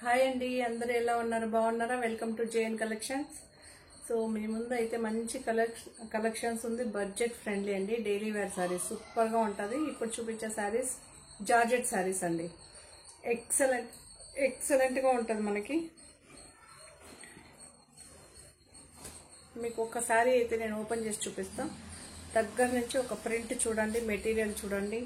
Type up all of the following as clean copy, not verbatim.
Hi అండి, అందరూ ఎలా ఉన్నారు? బాగున్నారా? Welcome to JN collections. So మీ ముందు అయితే మంచి కలెక్షన్స్ ఉంది. బడ్జెట్ ఫ్రెండ్లీ అండి. డైలీ వేర్ శారీస్ సూపర్గా ఉంటుంది. ఇప్పుడు చూపించే శారీస్ జార్జెట్ శారీస్ అండి. ఎక్సలెంట్గా ఉంటుంది. మీకు ఒక శారీ అయితే నేను ఓపెన్ చేసి చూపిస్తాను. దగ్గర నుంచి ఒక ప్రింట్ చూడండి, మెటీరియల్ చూడండి.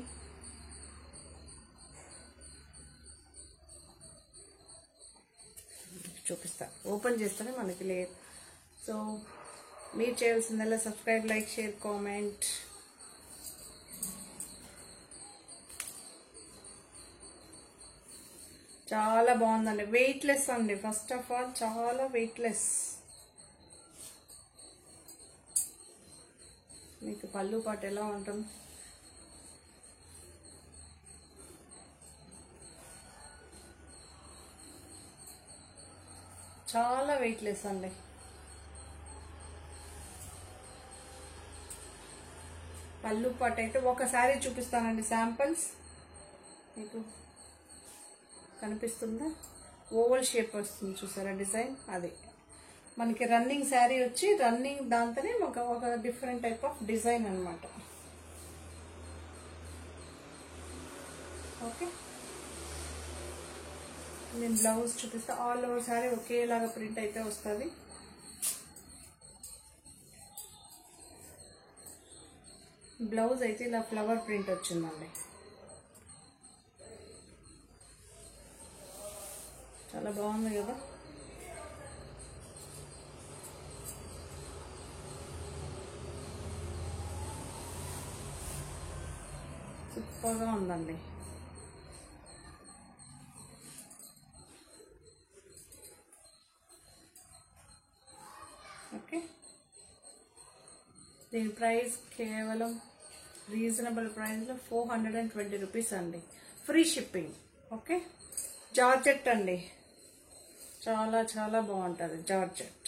చూపిస్తా, ఓపెన్ చేస్తేనే మనకి లేదు. సో మీరు చేయాల్సిందల్లా సబ్స్క్రైబ్, లైక్, షేర్, కామెంట్. చాలా బాగుందండి. వెయిట్లెస్ అండి. ఫస్ట్ ఆఫ్ ఆల్ చాలా వెయిట్లెస్. మీకు పళ్ళు పాటు ఎలా ఉంటుంది? చాలా వెయిట్లెస్ అండి. పళ్ళు పాటు అయితే ఒకసారి చూపిస్తానండి. శాంపిల్స్ మీకు కనిపిస్తుందా? ఓవల్ షేప్ వస్తుంది, చూసారా డిజైన్? అది మనకి రన్నింగ్ శారీ వచ్చి రన్నింగ్ దాంతోనే ఒక డిఫరెంట్ టైప్ ఆఫ్ డిజైన్ అనమాట. ఓకే, నేను బ్లౌజ్ చూపిస్తా. ఆల్ ఓవర్ శారీ ఒకేలాగా ప్రింట్ అయితే వస్తుంది. బ్లౌజ్ అయితే ఇలా ఫ్లవర్ ప్రింట్ వచ్చిందండి. చాలా బాగుంది కదా? సూపర్గా ఉందండి. ఓకే, దీని ప్రైస్ కేవలం రీజనబుల్ ప్రైస్లో 420 రూపీస్ అండి. Free shipping. ఓకే, జార్జెట్ అండి. చాలా చాలా బాగుంటుంది జార్జెట్.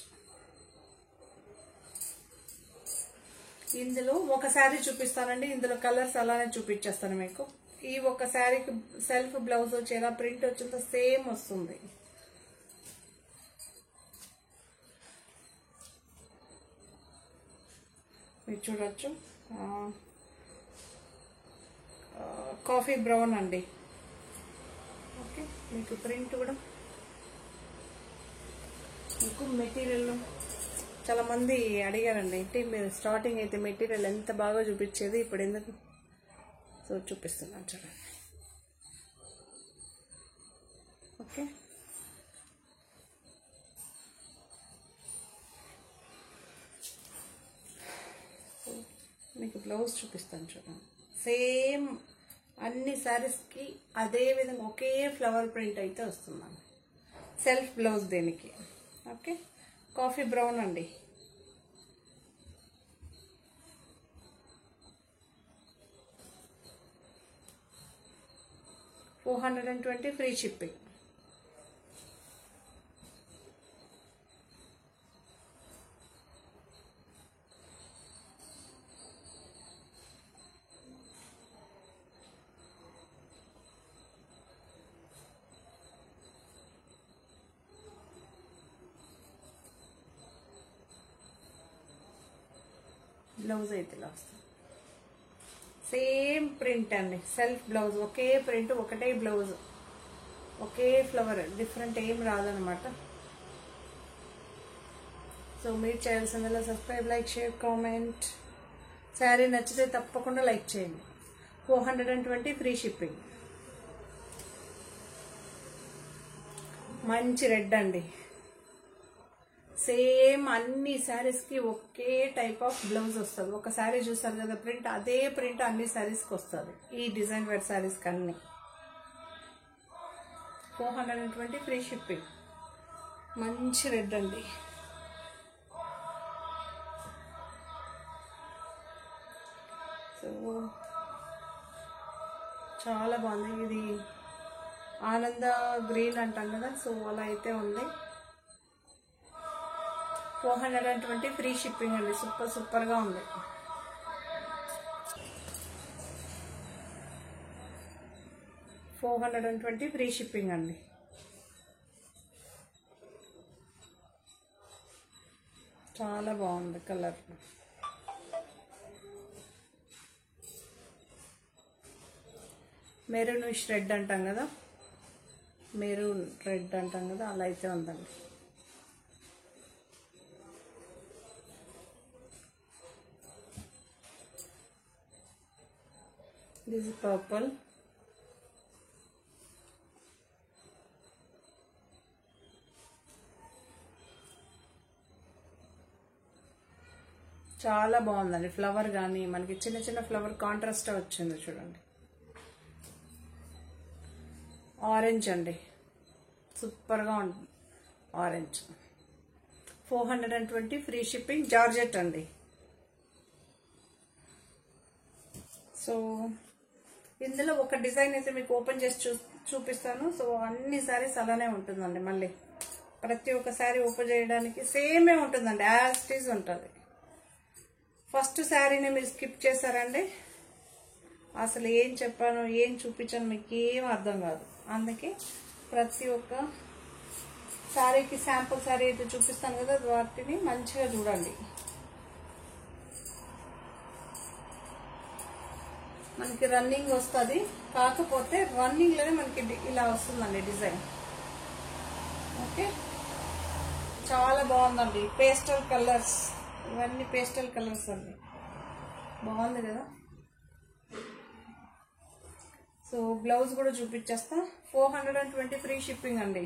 ఇందులో ఒక శారీ చూపిస్తానండి. ఇందులో కలర్స్ అలానే చూపించేస్తాను మీకు. ఈ ఒక శారీకి సెల్ఫ్ బ్లౌజ్ వచ్చేలా ప్రింట్ వచ్చిందో సేమ్ వస్తుంది. మీరు చూడొచ్చు. కాఫీ బ్రౌన్ అండి. ఓకే, మీకు ప్రింట్ కూడా మీకు మెటీరియల్ చాలా మంది అడిగారండి. ఏంటి మీరు స్టార్టింగ్ అయితే మెటీరియల్ ఎంత బాగా చూపించేది, ఇప్పుడు ఎందుకు? సో చూపిస్తున్నాను చూడండి. ఓకే, మీకు బ్లౌజ్ చూపిస్తాను చూడండి. సేమ్ అన్ని శారీస్కి అదే విధంగా ఒకే ఫ్లవర్ ప్రింట్ అయితే వస్తుందండి. సెల్ఫ్ బ్లౌజ్ దీనికి. ఓకే, కాఫీ బ్రౌన్ అండి. $420 ఫ్రీ షిప్పింగ్. బ్లౌజ్ అయితే ఇలా వస్తుంది. సేమ్ ప్రింట్ అండి. సెల్ఫ్ బ్లౌజ్, ఒకే ప్రింట్, ఒకటే బ్లౌజ్, ఒకే ఫ్లవర్, డిఫరెంట్ ఏం రాదనమాట. సో మీరు చేయాల్సిందల్లా subscribe, like, share, comment. Sari నచ్చితే తప్పకుండా లైక్ చేయండి. 420 ఫ్రీ షిప్పింగ్. మంచి రెడ్ అండి. సేమ్ అన్ని శారీస్కి ఒకే టైప్ ఆఫ్ బ్లౌజ్ వస్తుంది. ఒక శారీ చూస్తారు కదా ప్రింట్, అదే ప్రింట్ అన్ని శారీస్కి వస్తుంది. ఈ డిజైన్ వేర్ శారీస్కి అన్ని 420 ఫ్రీ షిప్పింగ్. మంచి రెడ్ అండి. సో చాలా బాగుంది. ఇది ఆనంద గ్రీన్ అంటాం కదా, సో అలా అయితే ఉంది. 420 ఫ్రీ షిప్పింగ్ అండి. సూపర్గా ఉంది. 420 ఫ్రీ షిప్పింగ్ అండి. చాలా బాగుంది కలర్. మెరూనిష్ రెడ్ అంటాం కదా, మెరూన్ రెడ్ అంటాం కదా, అలా అయితే ఉందండి. This is purple. చాలా బాగుందండి. ఫ్లవర్ కానీ మనకి చిన్న చిన్న ఫ్లవర్ కాంట్రాస్ట్ వచ్చింది చూడండి. ఆరెంజ్ అండి, సూపర్గా ఉంటుంది ఆరెంజ్. 420 ఫ్రీ షిప్పింగ్, జార్జెట్ అండి. సో ఇందులో ఒక డిజైన్ అయితే మీకు ఓపెన్ చేసి చూపిస్తాను. సో అన్ని సారీస్ అలానే ఉంటుందండి. మళ్ళీ ప్రతి ఒక్క సారీ ఓపెన్ చేయడానికి సేమే ఉంటుందండి, యాజ్ ఇట్ ఈజ్ ఉంటుంది. ఫస్ట్ శారీని మీరు స్కిప్ చేశారండి, అసలు ఏం చెప్పాను ఏం చూపించాను మీకు ఏం అర్థం కాదు. అందుకే ప్రతి ఒక్క శారీకి శాంపుల్ శారీ అయితే చూపిస్తాను కదా, వాటిని మంచిగా చూడండి. మనకి రన్నింగ్ వస్తుంది, కాకపోతే రన్నింగ్లోనే మనకి ఇలా వస్తుందండి డిజైన్. ఓకే, చాలా బాగుందండి. పేస్టల్ కలర్స్, ఇవన్నీ పేస్టల్ కలర్స్ అండి, బాగుంది కదా. సో బ్లౌజ్ కూడా చూపించేస్తా. 420 ఫ్రీ షిప్పింగ్ అండి.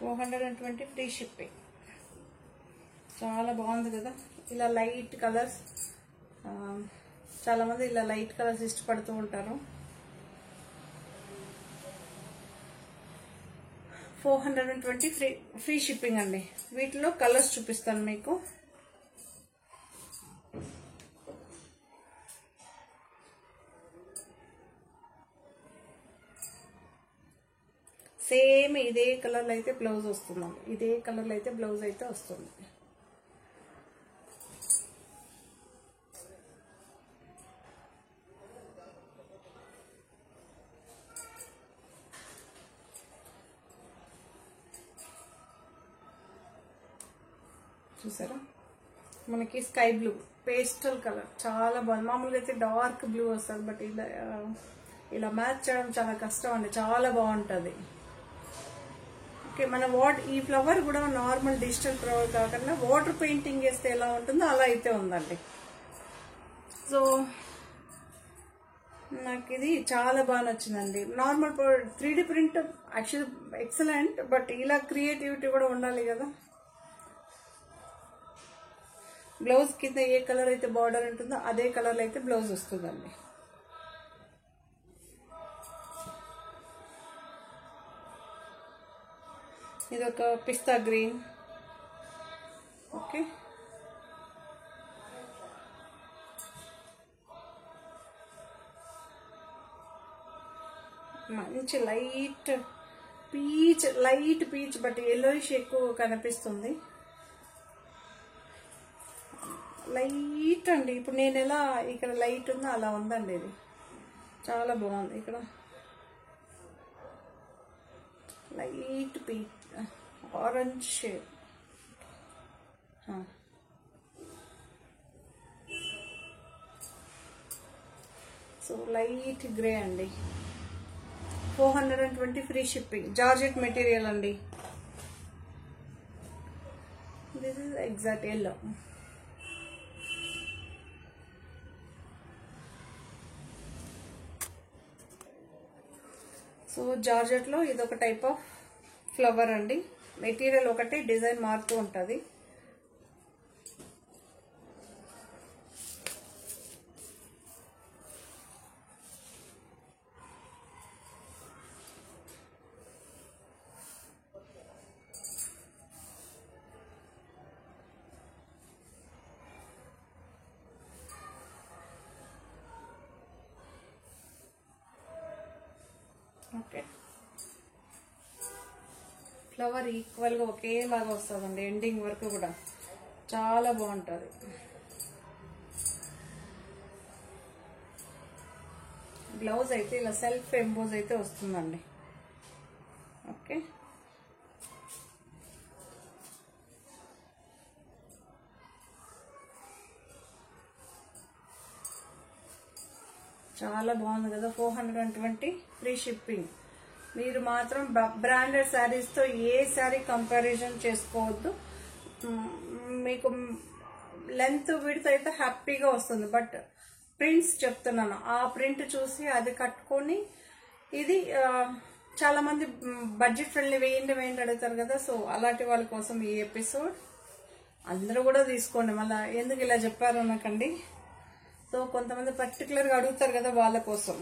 $420 ఫ్రీ షిప్పింగ్. చాలా బాగుంది కదా. ఇలా లైట్ కలర్స్, చాలా మంది ఇలా లైట్ కలర్స్ ఇష్టపడుతూ ఉంటారు. 420 ఫ్రీ షిప్పింగ్ అండి. వీటిలో కలర్స్ చూపిస్తాను మీకు. సేమ్ ఇదే కలర్లో అయితే బ్లౌజ్ వస్తుందండి, ఇదే కలర్లో అయితే బ్లౌజ్ అయితే వస్తుంది. చూసారా, మనకి స్కై బ్లూ పేస్టల్ కలర్ చాలా బాగుంది. మామూలుగా అయితే డార్క్ బ్లూ వస్తుంది, బట్ ఇలా మ్యాచ్ చేయడం చాలా కష్టం అండి, చాలా బాగుంటుంది. ఓకే, మన ఈ ఫ్లవర్ కూడా నార్మల్ డిజిటల్ ఫ్లవర్ కాకుండా వాటర్ పెయింటింగ్ వేస్తే ఎలా ఉంటుందో అలా అయితే ఉందండి. సో నాకు ఇది చాలా బాగా నచ్చిందండి. Normal 3D print actually excellent, but ఇలా క్రియేటివిటీ కూడా ఉండాలి కదా. బ్లౌజ్ కింద ఏ కలర్ అయితే బార్డర్ ఉంటుందో అదే కలర్లో అయితే బ్లౌజ్ వస్తుందండి. ఇది ఒక పిస్తా గ్రీన్. ఓకే, మంచి లైట్ పీచ్ బట్ ఎల్లోయిష్ ఎక్కువ కనిపిస్తుంది. లైట్ అండి, ఇప్పుడు నేను ఎలా ఇక్కడ లైట్ ఉందో అలా ఉందండి. ఇది చాలా బాగుంది. ఇక్కడ light peach orange shade. So light grey అండి. 420 ఫ్రీ షిప్పింగ్, జార్జెట్ మెటీరియల్ అండి. This is exact yellow. So జార్జెట్లో ఇదొక టైప్ ఆఫ్ ఫ్లవర్ అండి. మెటీరియల్ ఒకటి, డిజైన్ మారుతూ ఉంటుంది. ఓకే, ఫ్లవర్ ఈక్వల్గా ఒకేలాగా వస్తుందండి, ఎండింగ్ వరకు కూడా చాలా బాగుంటుంది. బ్లౌజ్ అయితే ఇలా సెల్ఫ్ ఎంబోజ్ అయితే వస్తుందండి. ఓకే, చాలా బాగుంది కదా. 420 ఫ్రీ షిప్పింగ్. మీరు మాత్రం బ్రాండెడ్ శారీస్తో ఏ శారీ కంపారిజన్ చేసుకోవద్దు. మీకు లెంత్ విడ్త్ అయితే హ్యాపీగా వస్తుంది. బట్ ప్రింట్స్ చెప్తున్నాను, ఆ ప్రింట్ చూసి అది కట్టుకొని ఇది చాలా మంది బడ్జెట్ ఫ్రెండ్లీ వేయండి అడుగుతారు కదా. సో అలాంటి వాళ్ళ కోసం ఈ ఎపిసోడ్. అందరూ కూడా తీసుకోండి. మళ్ళీ ఎందుకు ఇలా చెప్పారు అనకండి. సో కొంతమంది పర్టికులర్గా అడుగుతారు కదా, వాళ్ళ కోసం.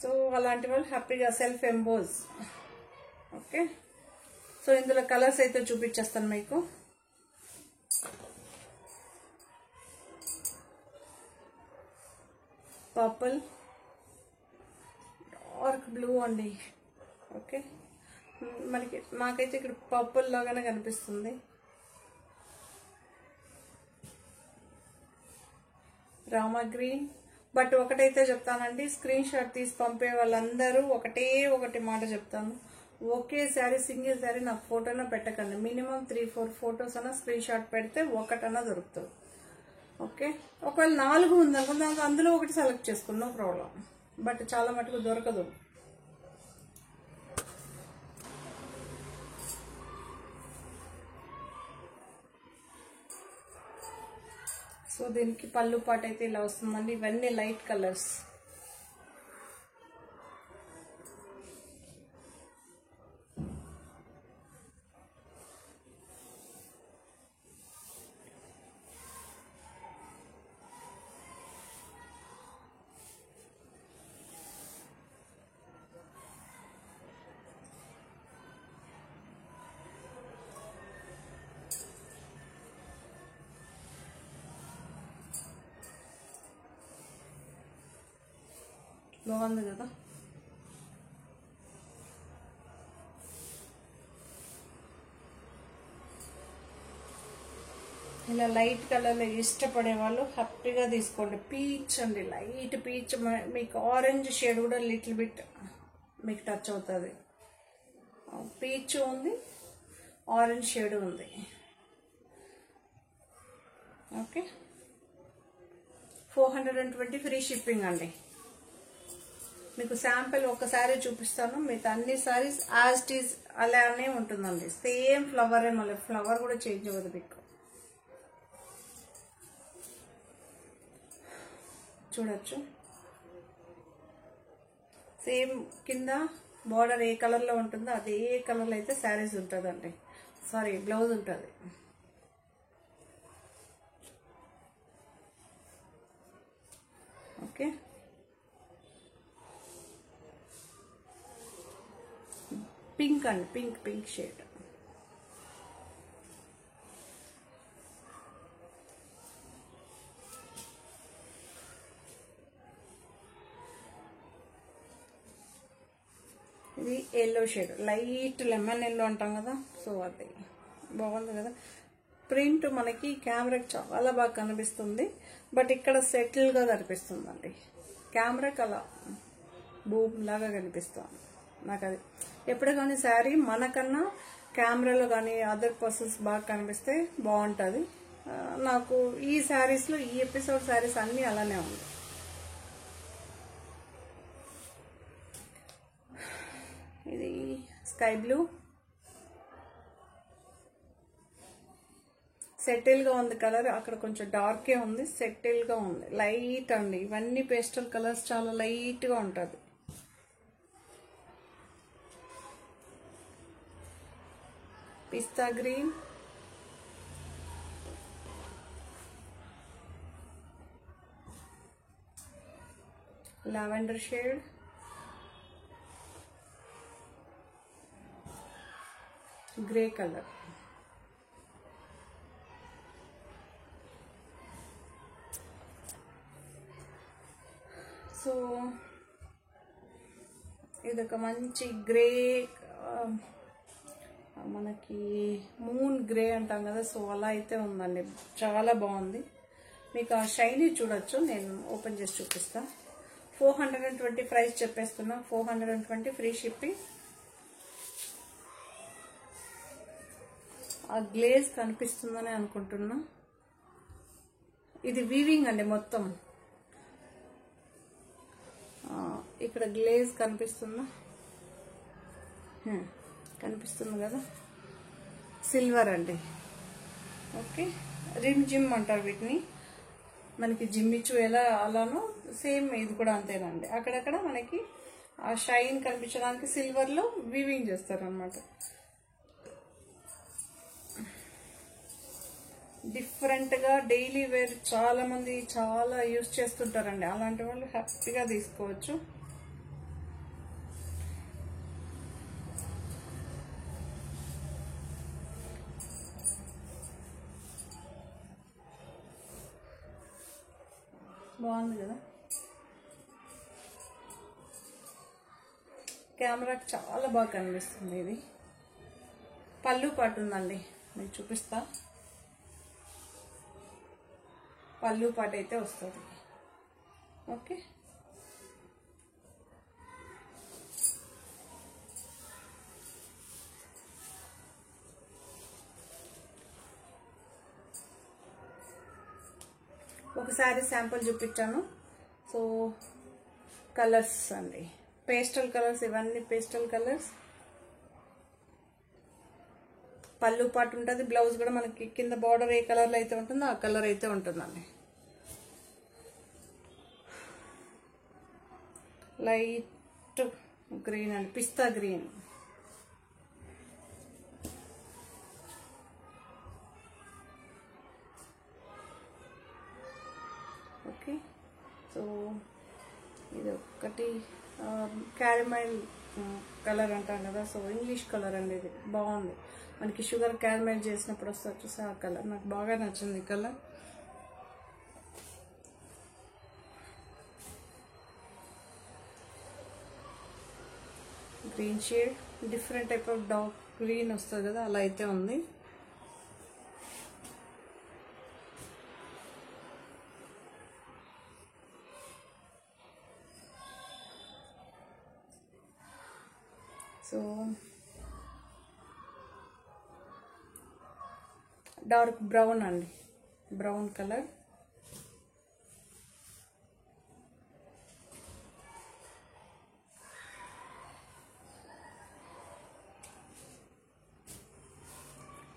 సో అలాంటి వాళ్ళు హ్యాపీగా సెల్ఫ్ ఎంబోజ్. ఓకే, సో ఇందులో కలర్స్ అయితే చూపించేస్తాను మీకు. పర్పుల్, డార్క్ బ్లూ అండి. ఓకే, మాకైతే ఇక్కడ పర్పుల్ లాగానే కనిపిస్తుంది. రామా గ్రీన్. బట్ ఒకటైతే చెప్తానండి, స్క్రీన్ షాట్ తీసి పంపే వాళ్ళందరూ ఒకటి మాట చెప్తాను. ఒకే శారీ సింగిల్ శారీ నాకు ఫోటోనా పెట్టకండి. మినిమం 3-4 ఫొటోస్ అన్నా స్క్రీన్ షాట్ పెడితే ఒకటన్నా దొరుకుతుంది. ఓకే, ఒకవేళ 4 ఉందనుకో అందులో ఒకటి సెలెక్ట్ చేసుకోండి, నో ప్రాబ్లం. బట్ చాలా మటుకు దొరకదు. సో దీనికి పళ్ళు పాట అయితే ఇలా వస్తుందండి. ఇవన్నీ లైట్ కలర్స్. బాగుంది కదా. ఇలా లైట్ కలర్లో ఇష్టపడే వాళ్ళు హ్యాపీగా తీసుకోండి. పీచ్ అండి, లైట్ పీచ్. మీకు ఆరెంజ్ షేడ్ కూడా లిటిల్ బిట్ మీకు టచ్ అవుతుంది. పీచ్ ఉంది, ఆరెంజ్ షేడ్ ఉంది. ఓకే, 420 ఫ్రీ షిప్పింగ్ అండి. మీకు శాంపిల్ ఒకసారి చూపిస్తాను. మీకు అన్ని సారీస్ యాజ్ ఇట్ ఈజ్ అలానే ఉంటుందండి. సేమ్ ఫ్లవరే, మళ్ళీ ఫ్లవర్ కూడా చేంజ్ అవ్వదు మీకు. చూడొచ్చు, సేమ్ కింద బార్డర్ ఏ కలర్లో ఉంటుందో అదే కలర్లో అయితే శారీస్ ఉంటుందండి. సారీ, బ్లౌజ్ ఉంటుంది. ఓకే, పింక్ అండి, పింక్ షేడ్. ఇది yellow shade, light lemon yellow అంటాం కదా. సో అది బాగుంది కదా. ప్రింట్ మనకి కెమెరాకి చాలా బాగా కనిపిస్తుంది. బట్ ఇక్కడ సెటిల్గా కనిపిస్తుందండి. కెమెరాకి అలా బూమ్ లాగా కనిపిస్తుంది నాకు. అది ఎప్పుడు కానీ శారీ మనకన్నా కెమెరాలో కానీ అదర్ పర్సన్స్ బాగా కనిపిస్తే బాగుంటుంది. నాకు ఈ శారీస్లో ఈ ఎపిసోడ్ శారీస్ అన్నీ అలానే ఉంది. ఇది స్కై బ్లూ, సెటిల్గా ఉంది కలర్. అక్కడ కొంచెం డార్కే ఉంది, సెటిల్గా ఉంది, లైట్ అండి. ఇవన్నీ పేస్టల్ కలర్స్, చాలా లైట్గా ఉంటుంది. Pista green, lavender shade, grey colour. So ఇదొక మంచి గ్రే మనకి మూన్ గ్రే అంటాం కదా, సో అలా అయితే ఉందండి. చాలా బాగుంది. మీకు ఆ షైనీ చూడొచ్చు, నేను ఓపెన్ చేసి చూపిస్తా. 420 ప్రైస్ చెప్పేస్తున్నా. 420 free shipping. ఆ గ్లేజ్ కనిపిస్తుందని అనుకుంటున్నా. ఇది వీవింగ్ అండి మొత్తం. ఇక్కడ గ్లేజ్ కనిపిస్తుందా? కనిపిస్తుంది కదా, సిల్వర్ అండి. ఓకే, రిమ్ జిమ్ అంటారు వీటిని. మనకి జిమ్మిచ్చు ఎలా అలానో సేమ్ ఇది కూడా అంతేనండి. అక్కడక్కడ మనకి ఆ షైన్ కనిపించడానికి సిల్వర్లో వీవింగ్ చేస్తారు అన్నమాట. డిఫరెంట్గా డైలీ వేర్ చాలా మంది చాలా యూజ్ చేస్తుంటారండి. అలాంటి వాళ్ళు హ్యాపీగా తీసుకోవచ్చు. బాగుంది కదా, కెమెరాకి చాలా బాగా కనిపిస్తుంది. ఇది పళ్ళు పాటు ఉందండి, మీకు చూపిస్తా. పళ్ళు పాటు అయితే వస్తుంది. ఓకే, ఒకసారి శాంపుల్ చూపించాను. సో కలర్స్ అండి, పేస్టల్ కలర్స్, ఇవన్నీ పేస్టల్ కలర్స్. పళ్ళు పాటు ఉంటుంది. బ్లౌజ్ కూడా మనకి కింద బార్డర్ ఏ కలర్లో అయితే ఉంటుందో ఆ కలర్ అయితే ఉంటుందండి. లైట్ గ్రీన్ అండి, పిస్తా గ్రీన్. ఓకే, సో ఇది ఒకటి క్యారమైల్ కలర్ అంటాం కదా, సో ఇంగ్లీష్ కలర్ అండి. ఇది బాగుంది. మనకి షుగర్ క్యారమైల్ చేసినప్పుడు వస్తుంది చూసా, ఆ కలర్ నాకు బాగా నచ్చింది. ఈ colour green shade, different type of dark green వస్తుంది కదా, అలా అయితే ఉంది. సో డార్క్ బ్రౌన్ అండి, బ్రౌన్ కలర్.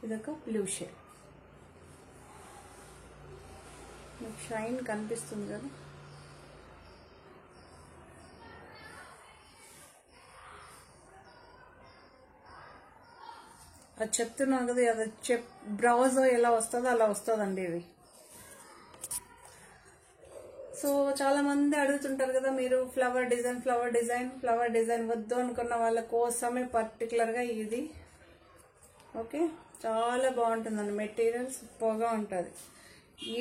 ఇదొక బ్లూ షేడ్. మీకు షైన్ కనిపిస్తుంది కదా. అది చెప్తున్నాను కదా, అది బ్రౌజ్ ఎలా వస్తుందో అలా వస్తుందండి ఇది. సో చాలా మంది అడుగుతుంటారు కదా, మీరు ఫ్లవర్ డిజైన్ వద్దు అనుకున్న వాళ్ళ కోసమే పర్టికులర్గా ఇది. ఓకే, చాలా బాగుంటుందండి. మెటీరియల్ సూపర్గా ఉంటుంది.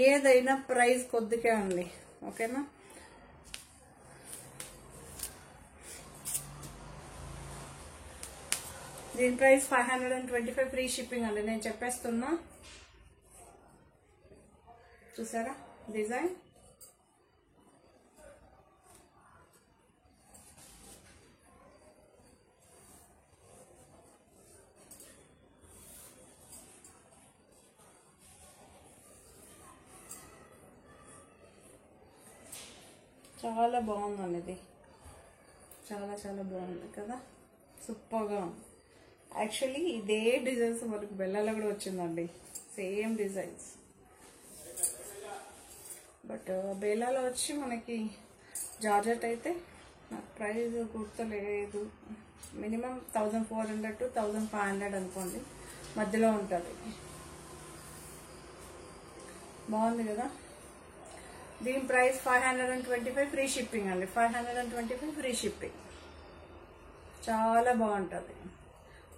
ఏదైనా ప్రైస్ కొద్దికే అండి. ఓకేనా, దీని ప్రైస్ 525 ఫ్రీ షిప్పింగ్ అండి. నేను చెప్పేస్తున్నా. చూసారా డిజైన్, చాలా బాగుందండి. ఇది చాలా చాలా బాగుంది కదా, సూపర్గా ఉంది. యాక్చువల్లీ ఇదే డిజైన్స్ మనకు బెల్లాలో కూడా వచ్చిందండి, సేమ్ డిజైన్స్. బట్ బెల్లాలో వచ్చి మనకి జార్జెట్ అయితే నాకు ప్రైస్ గుర్తులేదు. మినిమం 1400 to 1500 అనుకోండి, మధ్యలో ఉంటుంది. బాగుంది కదా. దీని ప్రైస్ 525 ఫ్రీ షిప్పింగ్ అండి. 525 ఫ్రీ షిప్పింగ్. చాలా బాగుంటుంది.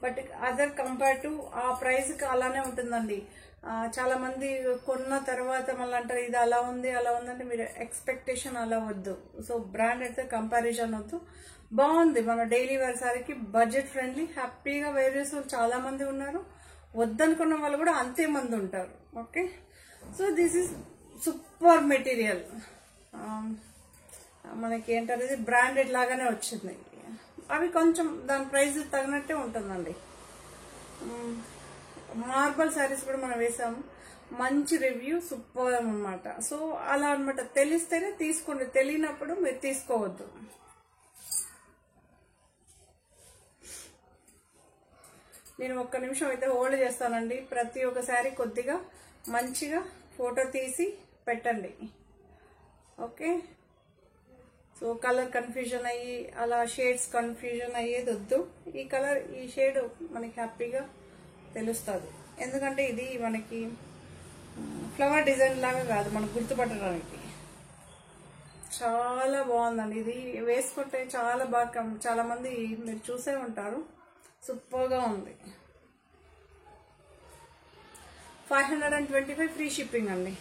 బట్ అదర్ కంపేర్ టు ఆ ప్రైస్కి అలానే ఉంటుందండి. చాలా మంది కొన్న తర్వాత మళ్ళీ అంటారు ఇది అలా ఉంది అంటే మీరు ఎక్స్పెక్టేషన్ అలా వద్దు. సో బ్రాండ్ అయితే కంపారిజన్ వద్దు. బాగుంది. మన డైలీ వేర్ సారీకి బడ్జెట్ ఫ్రెండ్లీ, హ్యాపీగా వేర్ చేసే వాళ్ళు చాలా మంది ఉన్నారు, వద్దనుకున్న వాళ్ళు కూడా అంతే మంది ఉంటారు. Okay, so this is super material. మనకి ఏంటనేది బ్రాండెడ్ లాగానే వచ్చింది. అవి కొంచెం దాని ప్రైస్ తగినట్టే ఉంటుందండి. మార్బల్ శారీస్ కూడా మనం వేసాము, మంచి రివ్యూ, సూపర్ అనమాట. సో అలా అనమాట, తెలిస్తేనే తీసుకోండి, తెలియనప్పుడు మీరు తీసుకోవద్దు. నేను ఒక్క నిమిషం అయితే హోల్డ్ చేస్తానండి. ప్రతి ఒక్క శారీ కొద్దిగా మంచిగా ఫోటో తీసి పెట్టండి. ఓకే, సో కలర్ కన్ఫ్యూజన్ అయ్యి అలా షేడ్స్ కన్ఫ్యూజన్ అయ్యేది వద్దు. ఈ కలర్, ఈ షేడ్ మనకి హ్యాపీగా తెలుస్తుంది. ఎందుకంటే ఇది మనకి ఫ్లవర్ డిజైన్ లాగా కాదు, మనకు గుర్తుపట్టడానికి. చాలా బాగుందండి. ఇది వేసుకుంటే చాలా బాగా, చాలా మంది మీరు చూసే ఉంటారు, సూపర్గా ఉంది. 525 ఫ్రీ షిప్పింగ్ అండి.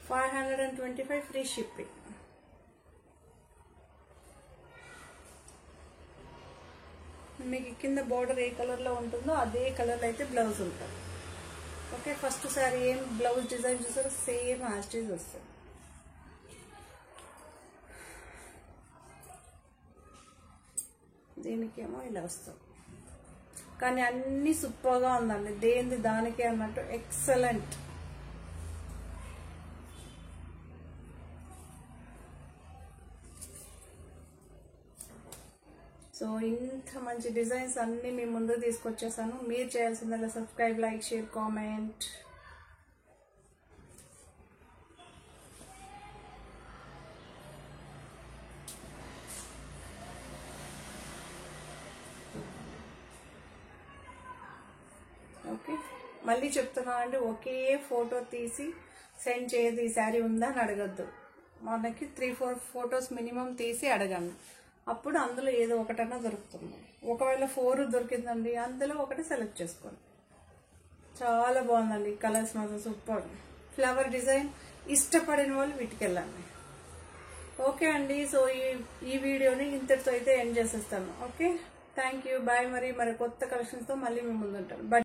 $525 ఫ్రీ షిప్పింగ్. మీకు కింద బార్డర్ ఏ కలర్లో ఉంటుందో అదే కలర్లో అయితే బ్లౌజ్ ఉంటుంది. ఓకే, ఫస్ట్ సారీ ఏం బ్లౌజ్ డిజైన్ చూసారో సేమ్ యాస్టీజ్ వస్తుంది. దీనికేమో ఇలా వస్తుంది, కానీ అన్నీ సూపర్గా ఉందండి. దేనిది దానికే అన్నట్టు ఎక్సలెంట్. సో ఇంత మంచి డిజైన్స్ అన్నీ మీ ముందు తీసుకొచ్చేసాను. మీరు చేయాల్సిందల్లా subscribe, like, share, comment. Okay, మళ్ళీ చెప్తున్నానండి, ఒకే ఫోటో తీసి సెండ్ చేయదు. ఈ శారీ ఉందా అని అడగద్దు. మనకి 3-4 ఫొటోస్ మినిమం తీసి అడగండి. అప్పుడు అందులో ఏదో ఒకటన్నా దొరుకుతుంది. ఒకవేళ 4 దొరికిందండి, అందులో ఒకటి సెలెక్ట్ చేసుకోండి. చాలా బాగుందండి. కలర్స్ మాత్రం సూపర్. ఫ్లవర్ డిజైన్ ఇష్టపడిన వాళ్ళు వీటికి వెళ్ళండి. ఓకే అండి, సో ఈ వీడియోని ఇంతటితో అయితే ఎండ్ చేసేస్తాను. Okay, thank you, bye. మరి కొత్త కలెక్షన్స్తో మళ్ళీ మీ ముందు ఉంటాను.